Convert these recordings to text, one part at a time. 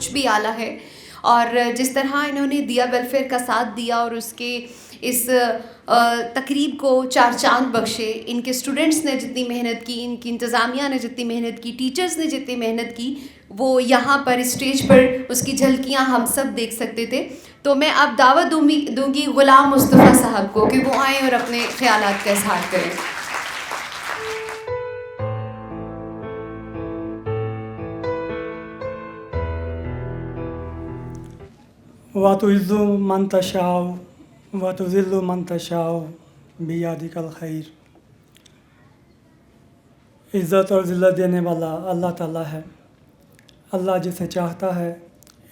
کچھ بھی اعلیٰ ہے. اور جس طرح انہوں نے دیا ویلفیئر کا ساتھ دیا اور اس کے اس تقریب کو 4 چاند بخشے، ان کے اسٹوڈنٹس نے جتنی محنت کی، ان کی انتظامیہ نے جتنی محنت کی، ٹیچرز نے جتنی محنت کی، وہ یہاں پر اسٹیج پر اس کی جھلکیاں ہم سب دیکھ سکتے تھے. تو میں اب دعوت دوں گی غلام مصطفیٰ صاحب کو کہ وہ آئیں اور اپنے خیالات کا اظہار کریں. وَتُعِزُّ مَن تَشَاءُ وَتُذِلُّ مَن تَشَاءُ بِیَدِکَ الْخَیْرُ. عزت اور ذلت دینے والا اللہ تعالیٰ ہے. اللہ جسے چاہتا ہے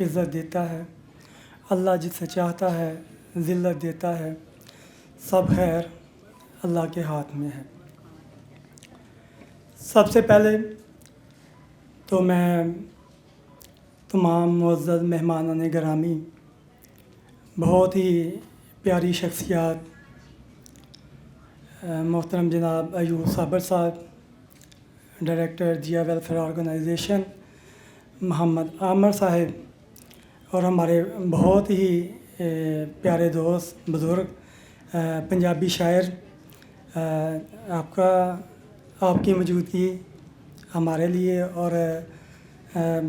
عزت دیتا ہے، اللہ جسے چاہتا ہے ذلت دیتا ہے. سب خیر اللہ کے ہاتھ میں ہے. سب سے پہلے تو میں تمام معزز مہمانان گرامی، بہت ہی پیاری شخصیات، محترم جناب ایوب صابر صاحب، ڈائریکٹر دیا ویلفیئر آرگنائزیشن محمد عامر صاحب، اور ہمارے بہت ہی پیارے دوست بزرگ پنجابی شاعر، آپ کی موجودگی ہمارے لیے اور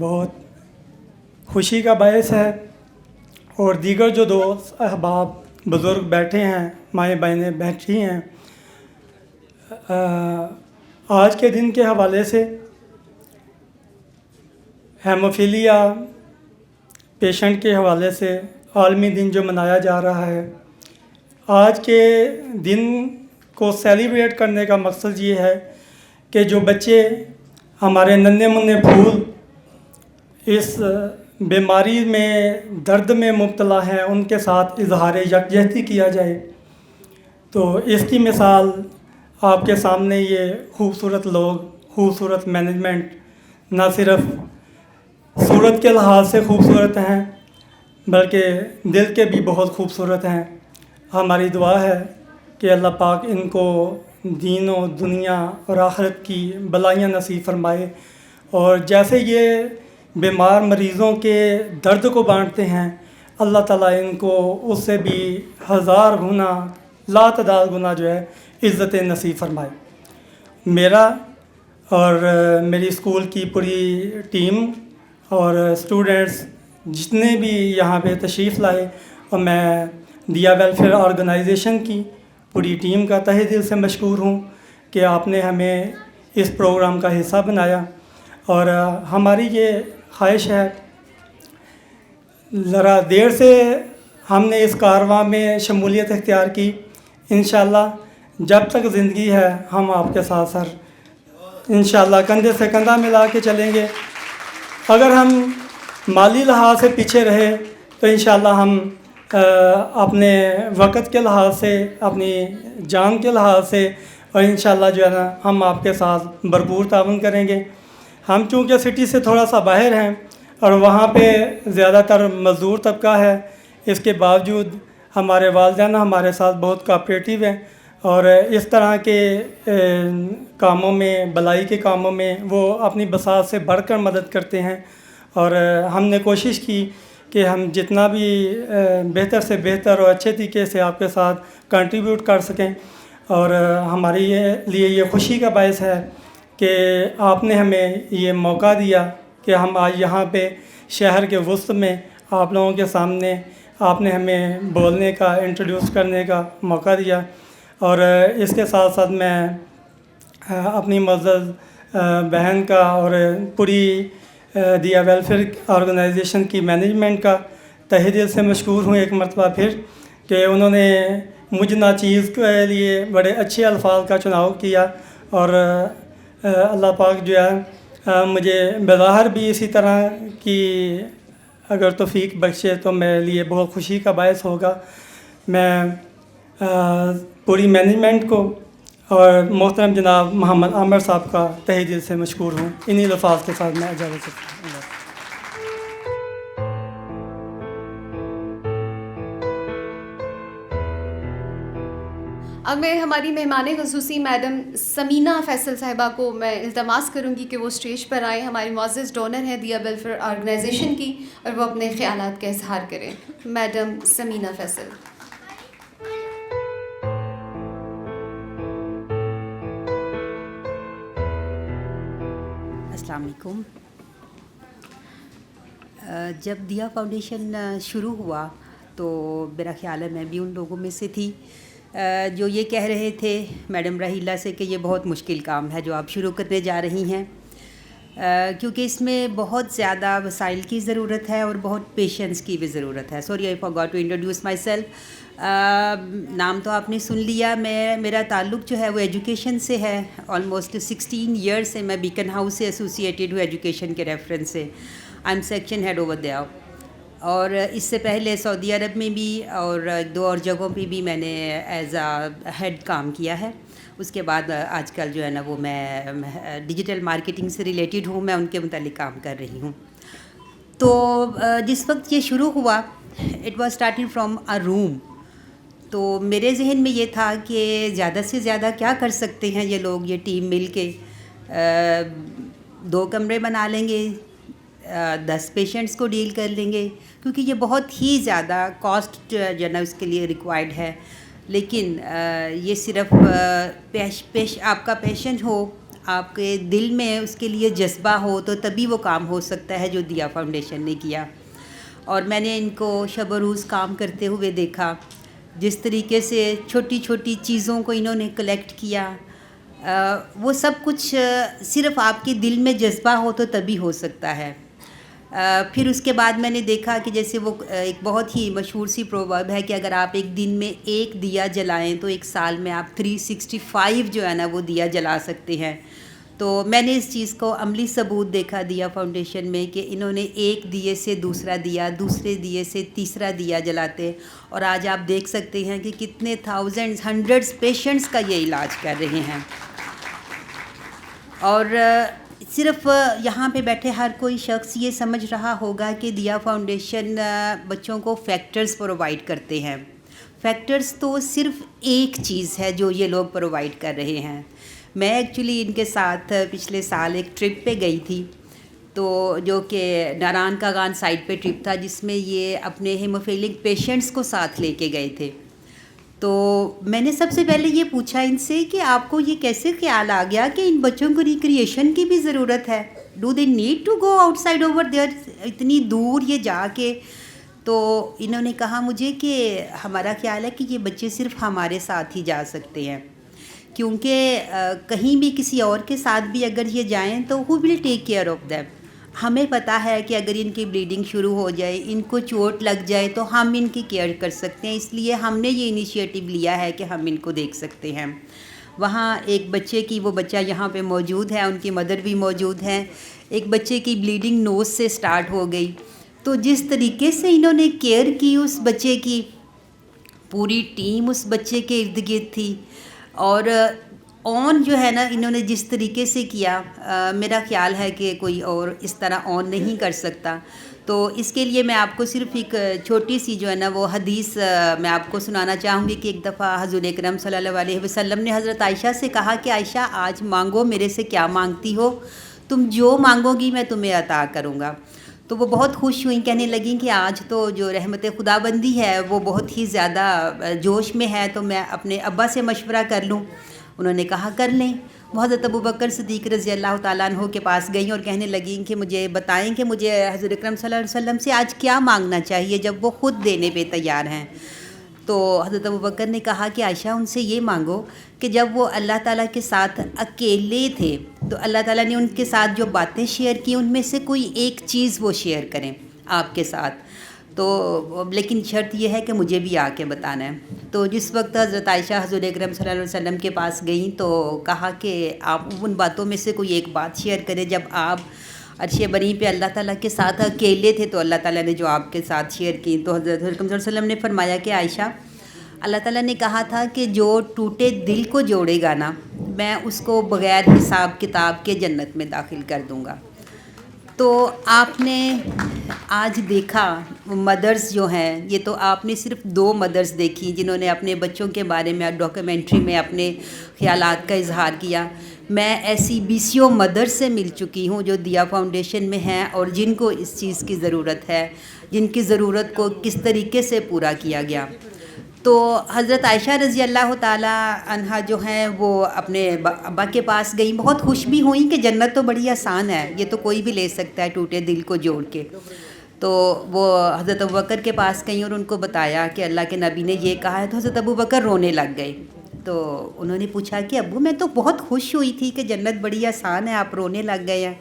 بہت خوشی کا باعث ہے. اور دیگر جو دوست احباب بزرگ بیٹھے ہیں، مائیں بہنیں بیٹھی ہیں، آج کے دن کے حوالے سے ہیموفیلیا پیشنٹ کے حوالے سے عالمی دن جو منایا جا رہا ہے، آج کے دن کو سیلیبریٹ کرنے کا مقصد یہ ہے کہ جو بچے ہمارے ننھے منھے پھول اس بیماری میں درد میں مبتلا ہیں، ان کے ساتھ اظہار یکجہتی کیا جائے. تو اس کی مثال آپ کے سامنے یہ خوبصورت لوگ، خوبصورت مینجمنٹ نہ صرف صورت کے لحاظ سے خوبصورت ہیں بلکہ دل کے بھی بہت خوبصورت ہیں. ہماری دعا ہے کہ اللہ پاک ان کو دین و دنیا اور آخرت کی بلائیاں نصیب فرمائے. اور جیسے یہ بیمار مریضوں کے درد کو بانٹتے ہیں، اللہ تعالیٰ ان کو اس سے بھی 1000 گنا لا تعداد گنا جو ہے عزت نصیب فرمائے. میرا اور میری اسکول کی پوری ٹیم اور اسٹوڈنٹس جتنے بھی یہاں پہ تشریف لائے، اور میں دیا ویلفیئر آرگنائزیشن کی پوری ٹیم کا تہہ دل سے مشکور ہوں کہ آپ نے ہمیں اس پروگرام کا حصہ بنایا. اور ہماری یہ خواہش ہے، ذرا دیر سے ہم نے اس کارواں میں شمولیت اختیار کی. انشاءاللہ جب تک زندگی ہے ہم آپ کے ساتھ انشاءاللہ کندھے سے کندھا ملا کے چلیں گے. اگر ہم مالی لحاظ سے پیچھے رہے تو انشاءاللہ ہم اپنے وقت کے لحاظ سے، اپنی جان کے لحاظ سے، اور انشاءاللہ جو ہے نا ہم آپ کے ساتھ بھرپور تعاون کریں گے. ہم چونکہ سٹی سے تھوڑا سا باہر ہیں اور وہاں پہ زیادہ تر مزدور طبقہ ہے، اس کے باوجود ہمارے والدین ہمارے ساتھ بہت کوآپریٹیو ہیں، اور اس طرح کے کاموں میں، بلائی کے کاموں میں وہ اپنی بساط سے بڑھ کر مدد کرتے ہیں. اور ہم نے کوشش کی کہ ہم جتنا بھی بہتر سے بہتر اور اچھے طریقے سے آپ کے ساتھ کنٹریبیوٹ کر سکیں. اور ہمارے لیے یہ خوشی کا باعث ہے کہ آپ نے ہمیں یہ موقع دیا کہ ہم آج یہاں پہ شہر کے وسط میں آپ لوگوں کے سامنے آپ نے ہمیں بولنے کا، انٹروڈیوس کرنے کا موقع دیا. اور اس کے ساتھ ساتھ میں اپنی معزز بہن کا اور پوری دیا ویلفیئر آرگنائزیشن کی مینجمنٹ کا تہہ دل سے مشکور ہوں ایک مرتبہ پھر، کہ انہوں نے مجھ ناچیز کے لیے بڑے اچھے الفاظ کا چناؤ کیا. اور اللہ پاک جو ہے مجھے بظاہر بھی اسی طرح کی اگر توفیق بخشے تو میرے لیے بہت خوشی کا باعث ہوگا. میں پوری مینجمنٹ کو اور محترم جناب محمد عامر صاحب کا تہہ دل سے مشکور ہوں. انہی الفاظ کے ساتھ میں اجازت چاہتا ہوں. اب میں ہماری مہمان خصوصی میڈم سمینہ فیصل صاحبہ کو میں التماس کروں گی کہ وہ اسٹیج پر آئیں. ہماری معزز ڈونر ہیں دیا ویلفیئر آرگنائزیشن کی, اور وہ اپنے خیالات کا اظہار کریں. میڈم سمینہ فیصل. السلام علیکم. جب دیا فاؤنڈیشن شروع ہوا تو میرا خیال ہے میں بھی ان لوگوں میں سے تھی جو یہ کہہ رہے تھے میڈم رحیلہ سے کہ یہ بہت مشکل کام ہے جو آپ شروع کرنے جا رہی ہیں, کیونکہ اس میں بہت زیادہ وسائل کی ضرورت ہے اور بہت پیشنس کی بھی ضرورت ہے. Sorry I forgot to introduce myself. نام تو آپ نے سن لیا. میرا تعلق جو ہے وہ ایجوکیشن سے ہے. آلموسٹ 16 ایئرس سے میں بیکن ہاؤس سے ایسوسیٹیڈ ہوں ایجوکیشن کے ریفرنس سے. I am section head over دیا, اور اس سے پہلے سعودی عرب میں بھی اور 2 اور جگہوں پہ بھی میں نے ایز اے ہیڈ کام کیا ہے. اس کے بعد آج کل جو ہے نا وہ میں ڈیجیٹل مارکیٹنگ سے ریلیٹڈ ہوں, میں ان کے متعلق کام کر رہی ہوں. تو جس وقت یہ شروع ہوا it was starting from a room. تو میرے ذہن میں یہ تھا کہ زیادہ سے زیادہ کیا کر سکتے ہیں یہ لوگ, یہ ٹیم مل کے 2 کمرے بنا لیں گے, 10 پیشنٹس کو ڈیل کر لیں گے, کیونکہ یہ بہت ہی زیادہ کاسٹ جو ہے نا اس کے لیے ریکوائرڈ ہے. لیکن یہ صرف آپ کا پیشن ہو, آپ کے دل میں اس کے لیے جذبہ ہو تو تبھی وہ کام ہو سکتا ہے جو دیا فاؤنڈیشن نے کیا. اور میں نے ان کو شب و روز کام کرتے ہوئے دیکھا, جس طریقے سے چھوٹی چھوٹی چیزوں کو انہوں نے کلیکٹ کیا. وہ سب کچھ صرف آپ کے دل میں جذبہ ہو تو تبھی ہو سکتا ہے. پھر اس کے بعد میں نے دیکھا کہ جیسے وہ ایک بہت ہی مشہور سی پروورب ہے کہ اگر آپ ایک دن میں 1 دیا جلائیں تو ایک سال میں آپ 365 جو ہے نا وہ دیا جلا سکتے ہیں. تو میں نے اس چیز کو عملی ثبوت دیکھا دیا فاؤنڈیشن میں کہ انہوں نے ایک دیے سے دوسرا دیا, دوسرے دیے سے تیسرا دیا جلاتے, اور آج آپ دیکھ سکتے ہیں کہ کتنے تھاؤزنڈز ہنڈریڈز پیشنٹس کا یہ علاج کر رہے ہیں. اور صرف یہاں پہ بیٹھے ہر کوئی شخص یہ سمجھ رہا ہوگا کہ دیا فاؤنڈیشن بچوں کو فیکٹرز پرووائڈ کرتے ہیں. فیکٹرز تو صرف ایک چیز ہے جو یہ لوگ پرووائڈ کر رہے ہیں. میں ایکچولی ان کے ساتھ پچھلے سال ایک ٹرپ پہ گئی تھی, تو جو کہ ناران کاغان سائٹ پہ ٹرپ تھا, جس میں یہ اپنے ہیموفیلک پیشنٹس کو ساتھ لے کے گئے تھے. تو میں نے سب سے پہلے یہ پوچھا ان سے کہ آپ کو یہ کیسے خیال آ گیا کہ ان بچوں کو ریکریشن کی بھی ضرورت ہے, do they need to go outside over there, اتنی دور یہ جا کے. تو انہوں نے کہا مجھے کہ ہمارا خیال ہے کہ یہ بچے صرف ہمارے ساتھ ہی جا سکتے ہیں, کیونکہ کہیں بھی کسی اور کے ساتھ بھی اگر یہ جائیں تو ہو ول ٹیک کیئر آف دیم. ہمیں پتہ ہے کہ اگر ان کی بلیڈنگ شروع ہو جائے, ان کو چوٹ لگ جائے تو ہم ان کی کیئر کر سکتے ہیں. اس لیے ہم نے یہ انیشیٹو لیا ہے کہ ہم ان کو دیکھ سکتے ہیں. وہاں ایک بچے کی, وہ بچہ یہاں پہ موجود ہے, ان کی مدر بھی موجود ہیں, ایک بچے کی بلیڈنگ نوز سے سٹارٹ ہو گئی. تو جس طریقے سے انہوں نے کیئر کی اس بچے کی, پوری ٹیم اس بچے کے ارد گرد تھی, اور آن جو ہے نا انہوں نے جس طریقے سے کیا, میرا خیال ہے کہ کوئی اور اس طرح آن نہیں کر سکتا. تو اس کے لیے میں آپ کو صرف ایک چھوٹی سی جو ہے نا وہ حدیث میں آپ کو سنانا چاہوں گی کہ ایک دفعہ حضور اکرم صلی اللہ علیہ وسلم نے حضرت عائشہ سے کہا کہ عائشہ آج مانگو, میرے سے کیا مانگتی ہو, تم جو مانگو گی میں تمہیں عطا کروں گا. تو وہ بہت خوش ہوئیں, کہنے لگیں کہ آج تو جو رحمت خدا بندی ہے وہ بہت ہی زیادہ جوش میں ہے, تو میں اپنے ابا سے مشورہ کر لوں. انہوں نے کہا کر لیں. وہ حضرت ابوبکر صدیق رضی اللہ تعالیٰ عنہ کے پاس گئیں اور کہنے لگیں کہ مجھے بتائیں کہ مجھے حضرت اکرم صلی اللہ علیہ وسلم سے آج کیا مانگنا چاہیے, جب وہ خود دینے پہ تیار ہیں. تو حضرت ابوبکر نے کہا کہ عائشہ ان سے یہ مانگو کہ جب وہ اللہ تعالیٰ کے ساتھ اکیلے تھے تو اللہ تعالیٰ نے ان کے ساتھ جو باتیں شیئر کی ان میں سے کوئی ایک چیز وہ شیئر کریں آپ کے ساتھ. تو لیکن شرط یہ ہے کہ مجھے بھی آ کے بتانا ہے. تو جس وقت حضرت عائشہ حضور اکرم صلی اللہ علیہ وسلم کے پاس گئیں تو کہا کہ آپ ان باتوں میں سے کوئی ایک بات شیئر کریں جب آپ عرش بری پہ اللہ تعالیٰ کے ساتھ اکیلے تھے. تو اللہ تعالیٰ نے جو آپ کے ساتھ شیئر کی, تو حضرت اکرم صلی اللہ علیہ وسلم نے فرمایا کہ عائشہ, اللہ تعالیٰ نے کہا تھا کہ جو ٹوٹے دل کو جوڑے گا نا, میں اس کو بغیر حساب کتاب کے جنت میں داخل کر دوں گا. تو آپ نے آج دیکھا مدرس جو ہیں، یہ تو آپ نے صرف 2 مدرس دیکھی جنہوں نے اپنے بچوں کے بارے میں ڈاکیومنٹری میں اپنے خیالات کا اظہار کیا. میں ایسی بیسیوں مدرس سے مل چکی ہوں جو دیا فاؤنڈیشن میں ہیں اور جن کو اس چیز کی ضرورت ہے، جن کی ضرورت کو کس طریقے سے پورا کیا گیا. تو حضرت عائشہ رضی اللہ تعالیٰ عنہا جو ہیں وہ اپنے ابا کے پاس گئیں، بہت خوش بھی ہوئیں کہ جنت تو بڑی آسان ہے، یہ تو کوئی بھی لے سکتا ہے ٹوٹے دل کو جوڑ کے. تو وہ حضرت ابوبکر کے پاس گئیں اور ان کو بتایا کہ اللہ کے نبی نے یہ کہا ہے. تو حضرت ابوبکر رونے لگ گئے. تو انہوں نے پوچھا کہ ابو میں تو بہت خوش ہوئی تھی کہ جنت بڑی آسان ہے، آپ رونے لگ گئے ہیں.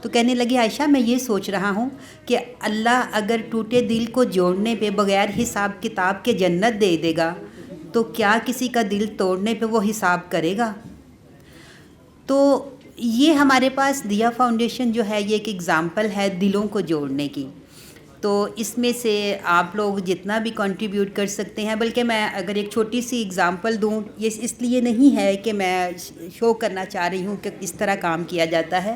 تو کہنے لگی عائشہ میں یہ سوچ رہا ہوں کہ اللہ اگر ٹوٹے دل کو جوڑنے پہ بغیر حساب کتاب کے جنت دے دے گا تو کیا کسی کا دل توڑنے پہ وہ حساب کرے گا. تو یہ ہمارے پاس دیا فاؤنڈیشن جو ہے یہ ایک ایگزامپل ہے دلوں کو جوڑنے کی. تو اس میں سے آپ لوگ جتنا بھی کنٹریبیوٹ کر سکتے ہیں، بلکہ میں اگر ایک چھوٹی سی ایگزامپل دوں، یہ اس لیے نہیں ہے کہ میں شو کرنا چاہ رہی ہوں کہ کس طرح کام کیا جاتا ہے.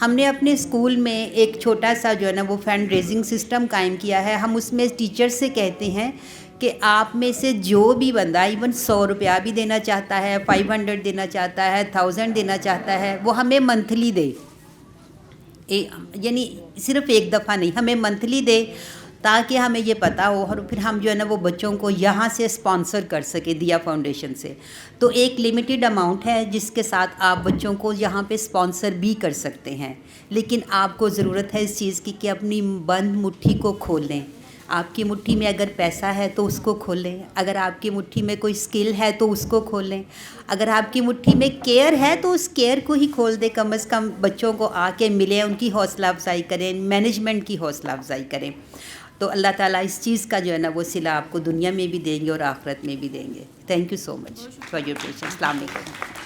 ہم نے اپنے اسکول میں ایک چھوٹا سا جو ہے نا وہ فنڈ ریزنگ سسٹم قائم کیا ہے. ہم اس میں ٹیچر سے کہتے ہیں کہ آپ میں سے جو بھی بندہ ایون 100 روپیہ بھی دینا چاہتا ہے، 500 دینا چاہتا ہے، 1000 دینا چاہتا ہے، وہ ہمیں منتھلی دے. یعنی صرف ایک دفعہ نہیں، ہمیں منتھلی دے تاکہ ہمیں یہ پتہ ہو اور پھر ہم جو ہے نا وہ بچوں کو یہاں سے اسپانسر کر سکے دیا فاؤنڈیشن سے. تو ایک لمیٹڈ اماؤنٹ ہے جس کے ساتھ آپ بچوں کو یہاں پہ اسپانسر بھی کر سکتے ہیں. لیکن آپ کو ضرورت ہے اس چیز کی کہ اپنی بند مٹھی کو کھول لیں. آپ کی مٹھی میں اگر پیسہ ہے تو اس کو کھول لیں، اگر آپ کی مٹھی میں کوئی اسکل ہے تو اس کو کھول لیں، اگر آپ کی مٹھی میں کیئر ہے تو اس کیئر کو ہی کھول دیں. کم از کم بچوں کو آ کے ملیں، ان کی حوصلہ افزائی کریں، مینجمنٹ کی حوصلہ افزائی کریں. تو اللہ تعالیٰ اس چیز کا جو ہے نا وہ صلہ آپ کو دنیا میں بھی دیں گے اور آخرت میں بھی دیں گے. Thank you so much for your patience. السلام علیکم.